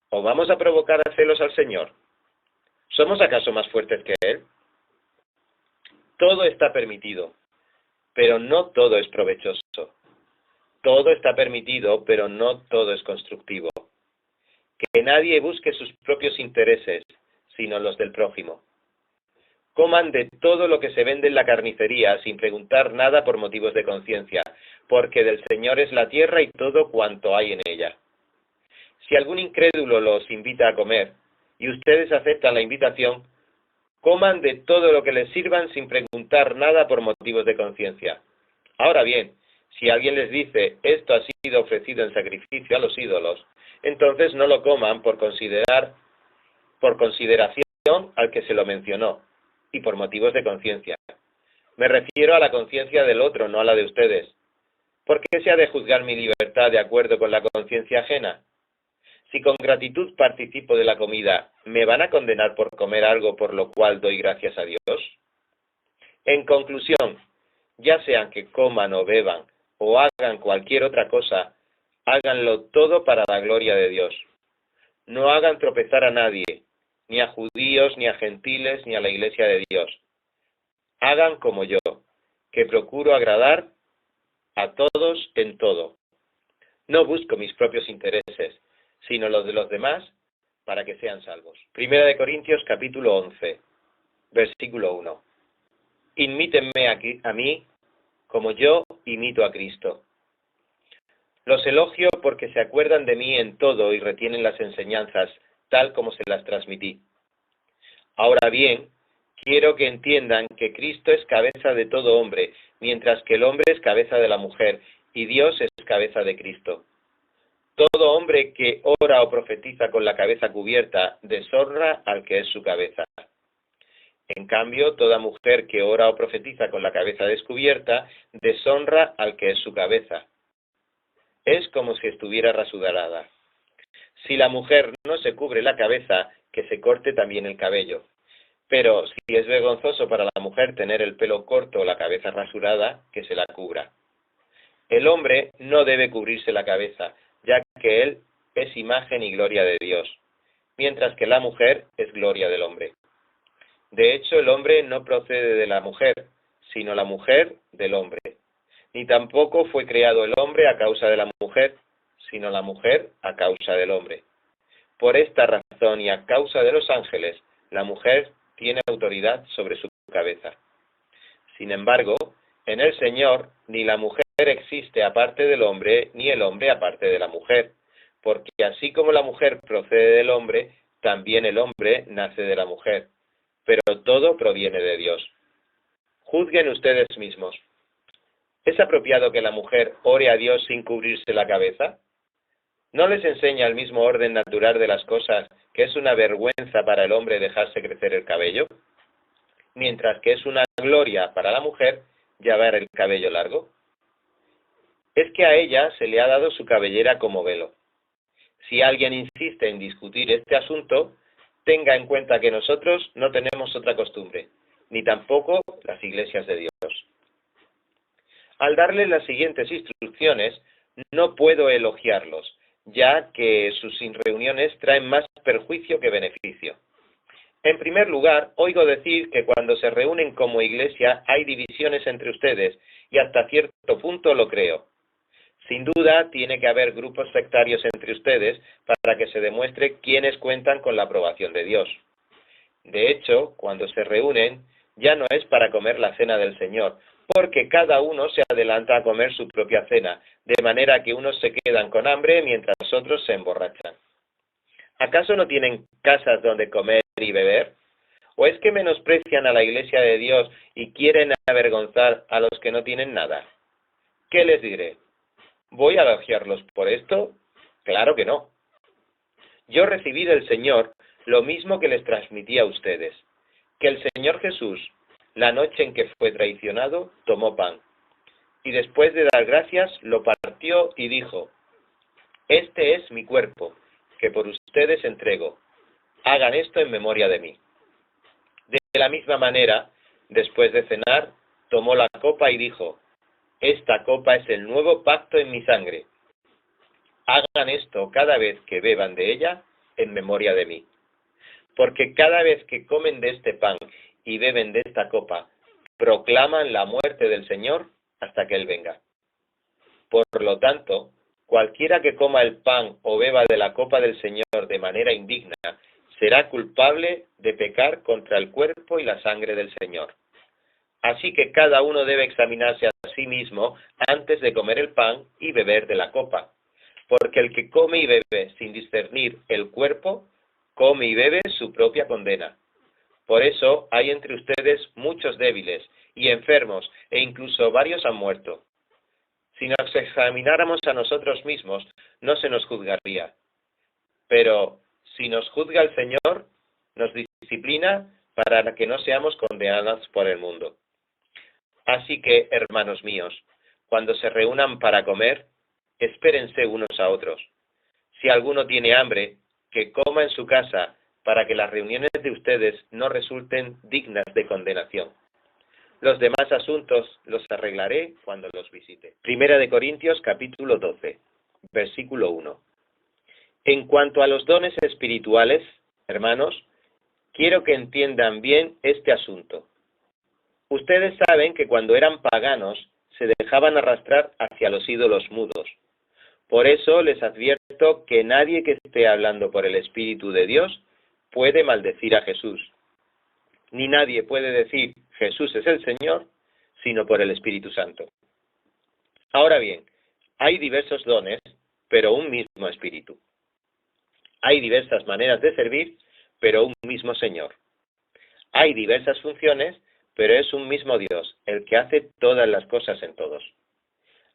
¿O vamos a provocar a celos al Señor? ¿Somos acaso más fuertes que Él? Todo está permitido, pero no todo es provechoso. Todo está permitido, pero no todo es constructivo. Que nadie busque sus propios intereses, sino los del prójimo. Coman de todo lo que se vende en la carnicería sin preguntar nada por motivos de conciencia, porque del Señor es la tierra y todo cuanto hay en ella. Si algún incrédulo los invita a comer, y ustedes aceptan la invitación, coman de todo lo que les sirvan sin preguntar nada por motivos de conciencia. Ahora bien, si alguien les dice, esto ha sido ofrecido en sacrificio a los ídolos, entonces no lo coman por consideración al que se lo mencionó, y por motivos de conciencia. Me refiero a la conciencia del otro, no a la de ustedes. ¿Por qué se ha de juzgar mi libertad de acuerdo con la conciencia ajena? Si con gratitud participo de la comida, ¿me van a condenar por comer algo por lo cual doy gracias a Dios? En conclusión, ya sean que coman o beban, o hagan cualquier otra cosa, háganlo todo para la gloria de Dios. No hagan tropezar a nadie, ni a judíos, ni a gentiles, ni a la iglesia de Dios. Hagan como yo, que procuro agradar a todos en todo. No busco mis propios intereses, sino los de los demás, para que sean salvos. Primera de Corintios, capítulo 11, versículo 1. Imítenme a mí, como yo imito a Cristo. Los elogio porque se acuerdan de mí en todo y retienen las enseñanzas, tal como se las transmití. Ahora bien, quiero que entiendan que Cristo es cabeza de todo hombre, mientras que el hombre es cabeza de la mujer, y Dios es cabeza de Cristo. Todo hombre que ora o profetiza con la cabeza cubierta, deshonra al que es su cabeza. En cambio, toda mujer que ora o profetiza con la cabeza descubierta, deshonra al que es su cabeza. Es como si estuviera rasurada. Si la mujer no se cubre la cabeza, que se corte también el cabello. Pero si es vergonzoso para la mujer tener el pelo corto o la cabeza rasurada, que se la cubra. El hombre no debe cubrirse la cabeza, ya que él es imagen y gloria de Dios, mientras que la mujer es gloria del hombre. De hecho, el hombre no procede de la mujer, sino la mujer del hombre. Ni tampoco fue creado el hombre a causa de la mujer, sino la mujer a causa del hombre. Por esta razón y a causa de los ángeles, la mujer tiene autoridad sobre su cabeza. Sin embargo, en el Señor, ni la mujer existe aparte del hombre, ni el hombre aparte de la mujer, porque así como la mujer procede del hombre, también el hombre nace de la mujer, pero todo proviene de Dios. Juzguen ustedes mismos. ¿Es apropiado que la mujer ore a Dios sin cubrirse la cabeza? ¿No les enseña el mismo orden natural de las cosas que es una vergüenza para el hombre dejarse crecer el cabello? Mientras que es una gloria para la mujer llevar el cabello largo. es que a ella se le ha dado su cabellera como velo. Si alguien insiste en discutir este asunto, tenga en cuenta que nosotros no tenemos otra costumbre, ni tampoco las iglesias de Dios. Al darles las siguientes instrucciones, no puedo elogiarlos, ya que sus reuniones traen más perjuicio que beneficio. En primer lugar, oigo decir que cuando se reúnen como iglesia hay divisiones entre ustedes, y hasta cierto punto lo creo. Sin duda, tiene que haber grupos sectarios entre ustedes para que se demuestre quiénes cuentan con la aprobación de Dios. De hecho, cuando se reúnen, ya no es para comer la cena del Señor, porque cada uno se adelanta a comer su propia cena, de manera que unos se quedan con hambre mientras otros se emborrachan. ¿Acaso no tienen casas donde comer y beber? ¿O es que menosprecian a la iglesia de Dios y quieren avergonzar a los que no tienen nada? ¿Qué les diré? ¿Voy a elogiarlos por esto? Claro que no. Yo recibí del Señor lo mismo que les transmití a ustedes, que el Señor Jesús, la noche en que fue traicionado, tomó pan, y después de dar gracias, lo partió y dijo: Este es mi cuerpo, que por ustedes entrego. Hagan esto en memoria de mí. De la misma manera, después de cenar, tomó la copa y dijo: Esta copa es el nuevo pacto en mi sangre. Hagan esto cada vez que beban de ella en memoria de mí. Porque cada vez que comen de este pan y beben de esta copa, proclaman la muerte del Señor hasta que Él venga. Por lo tanto, cualquiera que coma el pan o beba de la copa del Señor de manera indigna, será culpable de pecar contra el cuerpo y la sangre del Señor. Así que cada uno debe examinarse a sí mismo antes de comer el pan y beber de la copa. Porque el que come y bebe sin discernir el cuerpo, come y bebe su propia condena. Por eso hay entre ustedes muchos débiles y enfermos, e incluso varios han muerto. Si nos examináramos a nosotros mismos, no se nos juzgaría. Pero si nos juzga el Señor, nos disciplina para que no seamos condenados por el mundo. Así que, hermanos míos, cuando se reúnan para comer, espérense unos a otros. Si alguno tiene hambre, que coma en su casa, para que las reuniones de ustedes no resulten dignas de condenación. Los demás asuntos los arreglaré cuando los visite. Primera de Corintios, capítulo 12, versículo 1. En cuanto a los dones espirituales, hermanos, quiero que entiendan bien este asunto. Ustedes saben que cuando eran paganos se dejaban arrastrar hacia los ídolos mudos. Por eso les advierto que nadie que esté hablando por el Espíritu de Dios puede maldecir a Jesús. Ni nadie puede decir Jesús es el Señor, sino por el Espíritu Santo. Ahora bien, hay diversos dones, pero un mismo Espíritu. Hay diversas maneras de servir, pero un mismo Señor. Hay diversas funciones, pero es un mismo Dios, el que hace todas las cosas en todos.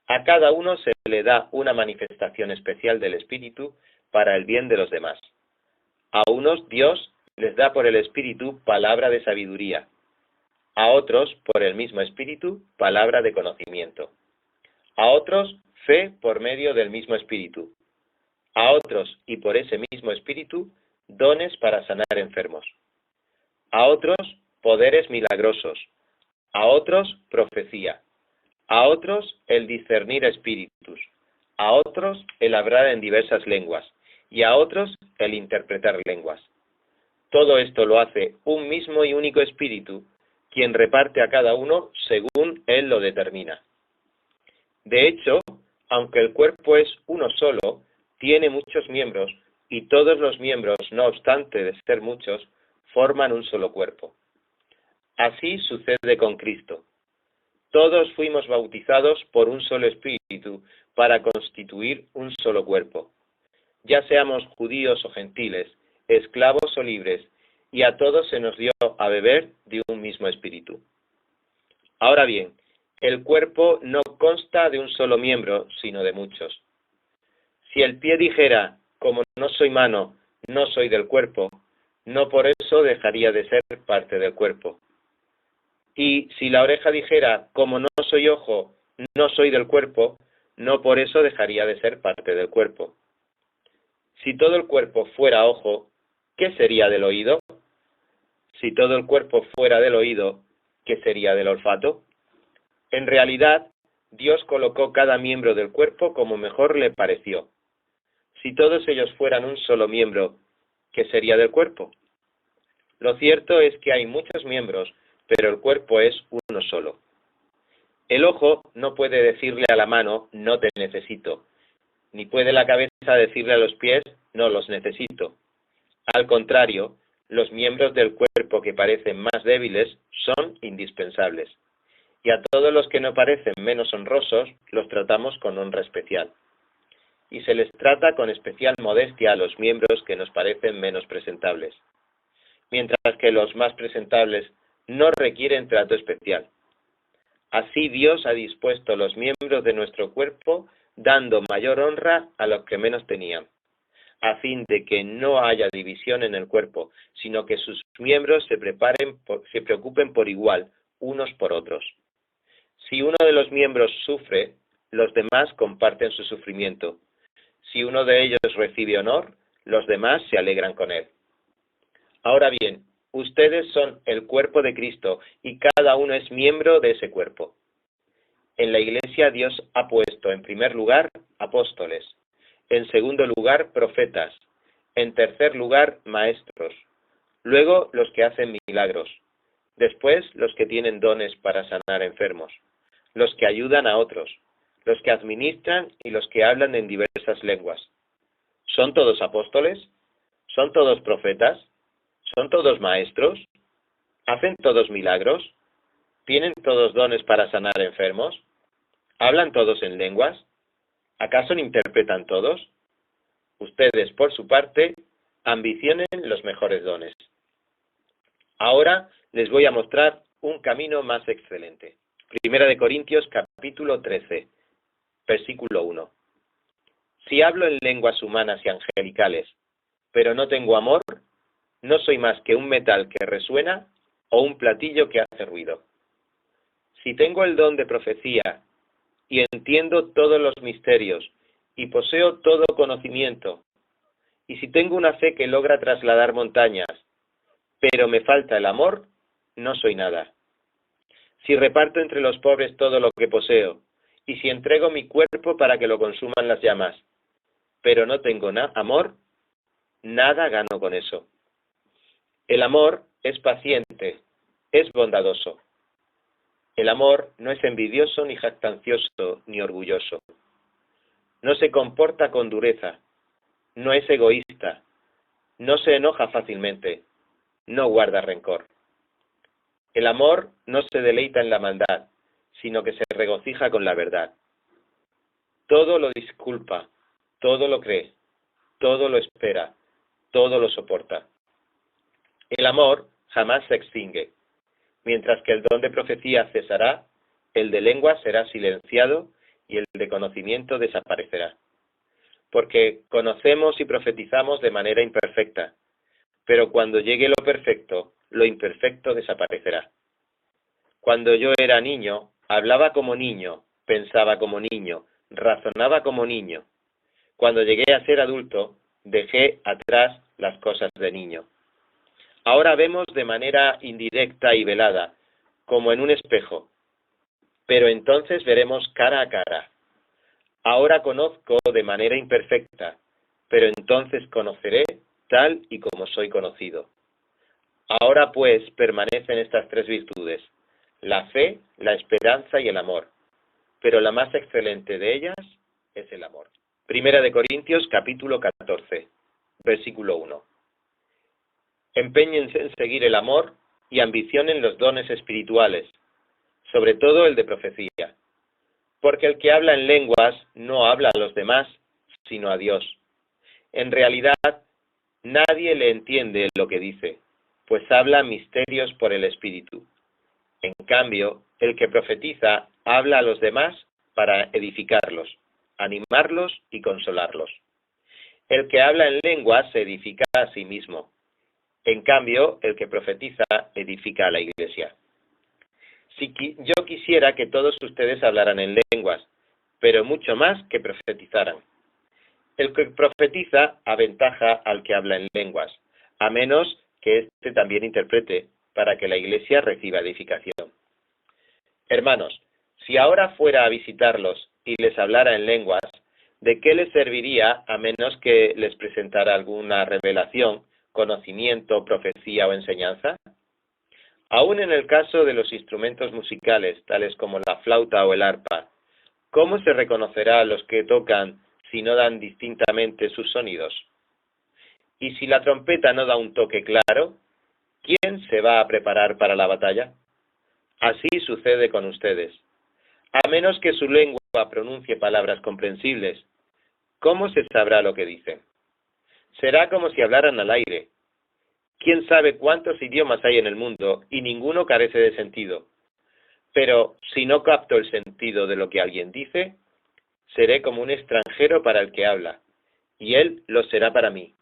A cada uno se le da una manifestación especial del Espíritu para el bien de los demás. A unos Dios les da por el Espíritu palabra de sabiduría, a otros por el mismo Espíritu palabra de conocimiento, a otros fe por medio del mismo Espíritu, a otros y por ese mismo Espíritu dones para sanar enfermos, a otros poderes milagrosos, a otros profecía, a otros el discernir espíritus, a otros el hablar en diversas lenguas, y a otros el interpretar lenguas. Todo esto lo hace un mismo y único Espíritu, quien reparte a cada uno según Él lo determina. De hecho, aunque el cuerpo es uno solo, tiene muchos miembros, y todos los miembros, no obstante de ser muchos, forman un solo cuerpo. Así sucede con Cristo. Todos fuimos bautizados por un solo Espíritu para constituir un solo cuerpo. Ya seamos judíos o gentiles, esclavos o libres, y a todos se nos dio a beber de un mismo Espíritu. Ahora bien, el cuerpo no consta de un solo miembro, sino de muchos. Si el pie dijera, como no soy mano, no soy del cuerpo, no por eso dejaría de ser parte del cuerpo. Y si la oreja dijera, como no soy ojo, no soy del cuerpo, no por eso dejaría de ser parte del cuerpo. Si todo el cuerpo fuera ojo, ¿qué sería del oído? Si todo el cuerpo fuera del oído, ¿qué sería del olfato? En realidad, Dios colocó cada miembro del cuerpo como mejor le pareció. Si todos ellos fueran un solo miembro, ¿qué sería del cuerpo? Lo cierto es que hay muchos miembros, pero el cuerpo es uno solo. El ojo no puede decirle a la mano, no te necesito, ni puede la cabeza decirle a los pies, no los necesito. Al contrario, los miembros del cuerpo que parecen más débiles son indispensables. Y a todos los que no parecen menos honrosos, los tratamos con honra especial. Y se les trata con especial modestia a los miembros que nos parecen menos presentables. Mientras que los más presentables no requieren trato especial. Así Dios ha dispuesto los miembros de nuestro cuerpo, dando mayor honra a los que menos tenían, a fin de que no haya división en el cuerpo, sino que sus miembros se preocupen por igual, unos por otros. Si uno de los miembros sufre, los demás comparten su sufrimiento. Si uno de ellos recibe honor, los demás se alegran con él. Ahora bien, ustedes son el cuerpo de Cristo y cada uno es miembro de ese cuerpo. En la Iglesia Dios ha puesto en primer lugar apóstoles, en segundo lugar profetas, en tercer lugar maestros, luego los que hacen milagros, después los que tienen dones para sanar enfermos, los que ayudan a otros, los que administran y los que hablan en diversas lenguas. ¿Son todos apóstoles? ¿Son todos profetas? ¿Son todos maestros? ¿Hacen todos milagros? ¿Tienen todos dones para sanar enfermos? ¿Hablan todos en lenguas? ¿Acaso no interpretan todos? Ustedes, por su parte, ambicionen los mejores dones. Ahora les voy a mostrar un camino más excelente. Primera de Corintios, capítulo 13, versículo 1. Si hablo en lenguas humanas y angelicales, pero no tengo amor, no soy más que un metal que resuena o un platillo que hace ruido. Si tengo el don de profecía y entiendo todos los misterios y poseo todo conocimiento, y si tengo una fe que logra trasladar montañas, pero me falta el amor, no soy nada. Si reparto entre los pobres todo lo que poseo, y si entrego mi cuerpo para que lo consuman las llamas, pero no tengo amor, nada gano con eso. El amor es paciente, es bondadoso. El amor no es envidioso, ni jactancioso, ni orgulloso. No se comporta con dureza, no es egoísta, no se enoja fácilmente, no guarda rencor. El amor no se deleita en la maldad, sino que se regocija con la verdad. Todo lo disculpa, todo lo cree, todo lo espera, todo lo soporta. El amor jamás se extingue. Mientras que el don de profecía cesará, el de lengua será silenciado y el de conocimiento desaparecerá. Porque conocemos y profetizamos de manera imperfecta, pero cuando llegue lo perfecto, lo imperfecto desaparecerá. Cuando yo era niño, hablaba como niño, pensaba como niño, razonaba como niño. Cuando llegué a ser adulto, dejé atrás las cosas de niño. Ahora vemos de manera indirecta y velada, como en un espejo, pero entonces veremos cara a cara. Ahora conozco de manera imperfecta, pero entonces conoceré tal y como soy conocido. Ahora pues permanecen estas tres virtudes, la fe, la esperanza y el amor, pero la más excelente de ellas es el amor. Primera de Corintios, capítulo 14, versículo 1. Empeñense en seguir el amor y ambicionen los dones espirituales, sobre todo el de profecía. Porque el que habla en lenguas no habla a los demás, sino a Dios. En realidad, nadie le entiende lo que dice, pues habla misterios por el Espíritu. En cambio, el que profetiza habla a los demás para edificarlos, animarlos y consolarlos. El que habla en lenguas se edifica a sí mismo. En cambio, el que profetiza edifica a la Iglesia. Yo quisiera que todos ustedes hablaran en lenguas, pero mucho más que profetizaran. El que profetiza aventaja al que habla en lenguas, a menos que éste también interprete, para que la Iglesia reciba edificación. Hermanos, si ahora fuera a visitarlos y les hablara en lenguas, ¿de qué les serviría a menos que les presentara alguna revelación, conocimiento, profecía o enseñanza? Aún en el caso de los instrumentos musicales, tales como la flauta o el arpa, ¿cómo se reconocerá a los que tocan si no dan distintamente sus sonidos? Y si la trompeta no da un toque claro, ¿quién se va a preparar para la batalla? Así sucede con ustedes. A menos que su lengua pronuncie palabras comprensibles, ¿cómo se sabrá lo que dicen? Será como si hablaran al aire. ¿Quién sabe cuántos idiomas hay en el mundo y ninguno carece de sentido? Pero si no capto el sentido de lo que alguien dice, seré como un extranjero para el que habla, y él lo será para mí.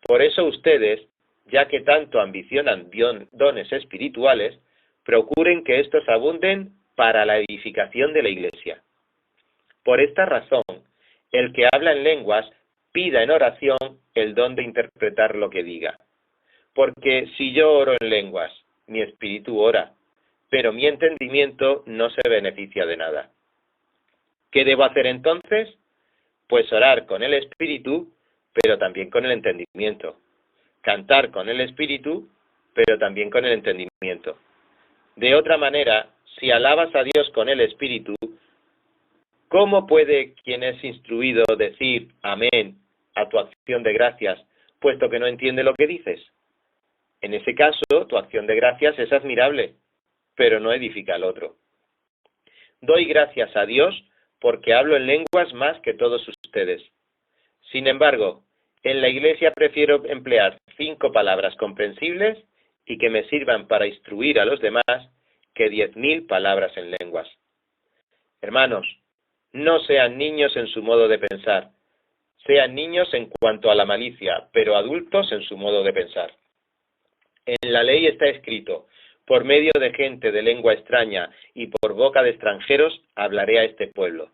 Por eso ustedes, ya que tanto ambicionan dones espirituales, procuren que estos abunden para la edificación de la Iglesia. Por esta razón, el que habla en lenguas pida en oración el don de interpretar lo que diga. Porque si yo oro en lenguas, mi espíritu ora, pero mi entendimiento no se beneficia de nada. ¿Qué debo hacer entonces? Pues orar con el espíritu, pero también con el entendimiento. Cantar con el espíritu, pero también con el entendimiento. De otra manera, si alabas a Dios con el espíritu, ¿cómo puede quien es instruido decir amén a tu acción de gracias, puesto que no entiende lo que dices? En ese caso, tu acción de gracias es admirable, pero no edifica al otro. Doy gracias a Dios porque hablo en lenguas más que todos ustedes. Sin embargo, en la Iglesia prefiero emplear 5 palabras comprensibles y que me sirvan para instruir a los demás que 10.000 palabras en lenguas. Hermanos, no sean niños en su modo de pensar. Sean niños en cuanto a la malicia, pero adultos en su modo de pensar. En la ley está escrito: por medio de gente de lengua extraña y por boca de extranjeros hablaré a este pueblo.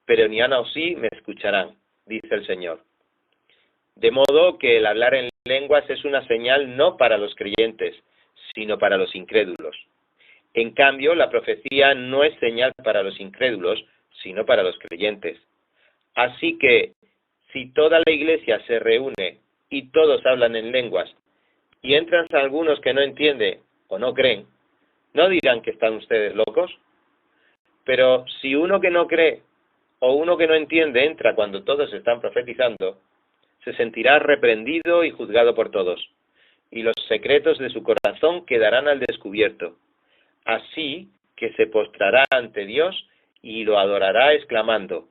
Pero ni aun así me escucharán, dice el Señor. De modo que el hablar en lenguas es una señal no para los creyentes, sino para los incrédulos. En cambio, la profecía no es señal para los incrédulos, sino para los creyentes. Así que, si toda la Iglesia se reúne y todos hablan en lenguas, y entran algunos que no entienden o no creen, ¿no dirán que están ustedes locos? Pero si uno que no cree o uno que no entiende entra cuando todos están profetizando, se sentirá reprendido y juzgado por todos, y los secretos de su corazón quedarán al descubierto. Así que se postrará ante Dios y lo adorará exclamando: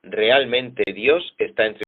realmente Dios está entre